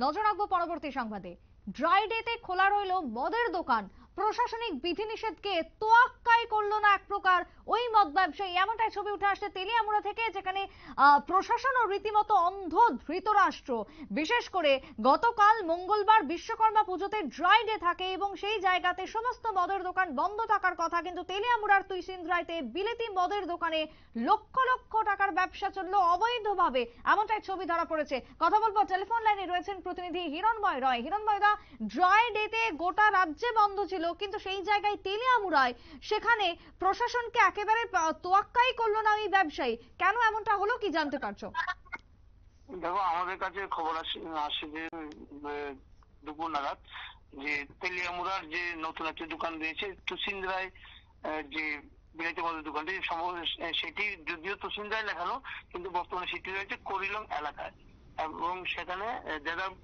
নজর রাখবো পরবর্তী সংবাদে। ড্রাই ডেতে খোলা রইল মদের দোকান, প্রশাসনিক বিধিনিষেধকে তোয়াক্কাই করলো না এক প্রকার ওই মদ ব্যবসায়ী। এমনটাই ছবি উঠে আসছে তেলিয়ামুড়া থেকে, যেখানে প্রশাসনও রীতিমতো অন্ধ ধৃতরাষ্ট্র। বিশেষ করে গতকাল মঙ্গলবার বিশ্বকর্মা পুজোতে ড্রাই ডে থাকে এবং সেই জায়গাতে সমস্ত মদের দোকান বন্ধ থাকার কথা, কিন্তু তেলিয়ামুড়ার তুইসিন্দ্রাইতে বিলেতি মদের দোকানে লক্ষ লক্ষ টাকার ব্যবসা চললো অবৈধভাবে, এমনটাই ছবি ধরা পড়েছে। কথা বলবো, টেলিফোন লাইনে রয়েছেন প্রতিনিধি হিরণময় রয়। হিরণময় দা, ড্রাই ডেতে গোটা রাজ্যে বন্ধ ছিল, কিন্তু সেই জায়গায় তেলিয়ামুড়ায় সেখানে প্রশাসনকে একেবারে তোয়াক্কাই করলো না ওই ব্যবসায়ী। কেন এমনটা হলো, কি জানতে পারছো? দেখো, আমাদের কাছে খবর আসে যে দুপুর নাগাদ যে তেলিয়ামুড়ার যে নতুন একটি দোকান দিয়েছে তুসিন্দ্রায়, যে বিলাতি মদের দোকানটি সম্ভবত সেটি যদিও তুসিন্দ্রায় লেখানো, কিন্তু বর্তমানে সেটি রয়েছে করিলং এলাকায় এবং সেখানে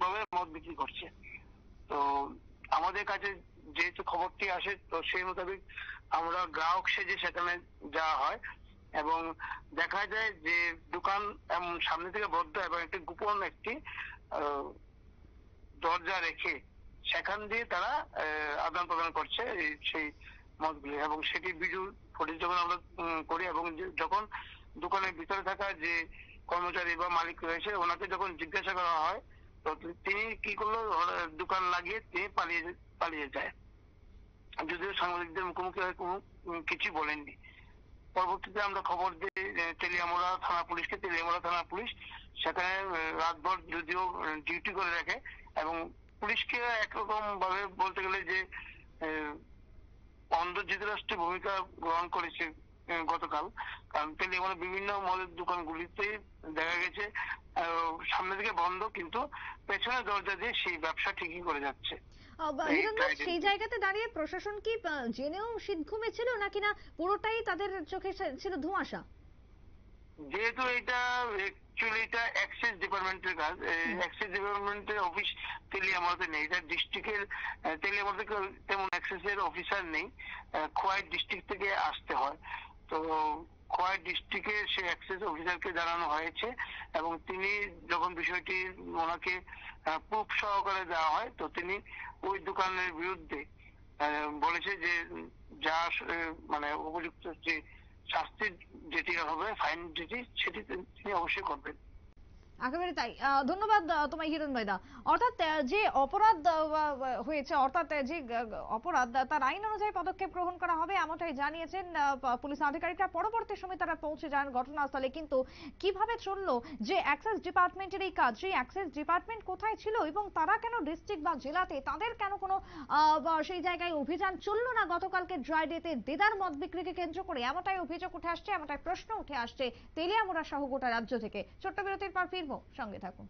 ভাবে মদ বিক্রি করছে। তো আমাদের কাছে যেহেতু খবরটি আসে, তো সেই মোতাবেক আমরা গ্রাহক সেজে সেখানে যাওয়া হয় এবং দেখা যায় যে দোকান সামনে থেকে বদ্ধ এবং একটি গোপন একটি দরজা রেখে সেখান দিয়ে তারা আদান প্রদান করছে সেই মদগুলি, এবং সেটি ভিডিও ফুটেজ যখন আমরা করি এবং যখন দোকানের ভিতরে থাকা যে কর্মচারী বা মালিক রয়েছে ওনাকে যখন জিজ্ঞাসা করা হয়, তো তিনি কি করলো, দোকান লাগিয়ে তিনি পালিয়ে যায়, যদিও সাংবাদিকদের মুখোমুখি হয়ে কোনো কিছু বলেননি। পরবর্তীতে আমরা খবর দিই তেলিয়ামুড়া থানা পুলিশকে। তেলিয়ামুড়া থানা পুলিশ সেখানে রাতভর যদিও ডিউটি করে রাখে এবং পুলিশকে একরকম ভাবে বলতে গেলে যে অন্ধ ধৃতরাষ্ট্রের ভূমিকা গ্রহণ করেছে গতকাল। কারণ তেলিয়ামুড়া বিভিন্ন মদের দোকানগুলিতে দেখা গেছে সামনে থেকে বন্ধ, কিন্তু পেছনের দরজা দিয়ে সেই ব্যবসা ঠিকই করে যাচ্ছে। সেই জায়গাতে দাঁড়িয়ে প্রশাসন কি জেনেও শীত ঘুমেছিল নাকি না পুরোটাই তাদের চোখে ছিল ধোঁয়াশা? যেহেতু এটা এক্সাইজ ডিপার্টমেন্টের কাজ, এক্সাইজ ডিপার্টমেন্টের অফিস তেলিয়ামুড়াতে নেই, এটা ডিস্ট্রিক্টের। তেলিয়ামুড়াতে তেমন এক্সাইজের অফিসার নেই, খোয়াই ডিস্ট্রিক্ট থেকে আসতে হয়। তো খোয়াই ডিস্ট্রিক্টের সেই এক্সাইজ অফিসারকে জানানো হয়েছে এবং তিনি যখন বিষয়টি ওনাকে প্রুফ সহকারে দেওয়া হয়, তো তিনি ওই দোকানের বিরুদ্ধে বলেছে যে যা মানে উপযুক্ত যে শাস্তি যেটি হবে, ফাইন যেটি, সেটি তিনি অবশ্যই করবেন। একেবারে তাই। ধন্যবাদ তোমায় হিরণময় দা। অর্থাৎ যে অপরাধ হয়েছে, অর্থাৎ যে অপরাধ, তার আইন অনুযায়ী পদক্ষেপ গ্রহণ করা হবে এমনটাই জানিয়েছেন পুলিশ আধিকারিকরা। পরবর্তী সময় তারা পৌঁছে যান ঘটনাস্থলে, কিন্তু কিভাবে চললো যে এক্সাইজ ডিপার্টমেন্টের এই কাজ, সেই এক্সাইজ ডিপার্টমেন্ট কোথায় ছিল এবং তারা কেন ডিস্ট্রিক্ট বা জেলাতে, তাদের কেন কোনো সেই জায়গায় অভিযান চললো না গতকালকে ড্রাই ডেতে দেদার মদ বিক্রিকে কেন্দ্র করে, এমনটাই অভিযোগ উঠে আসছে, এমনটাই প্রশ্ন উঠে আসছে তেলিয়ামুড়া সহ গোটা রাজ্য থেকে। ছোট্ট বিরতির পর ফিরবো, সঙ্গে থাকুন।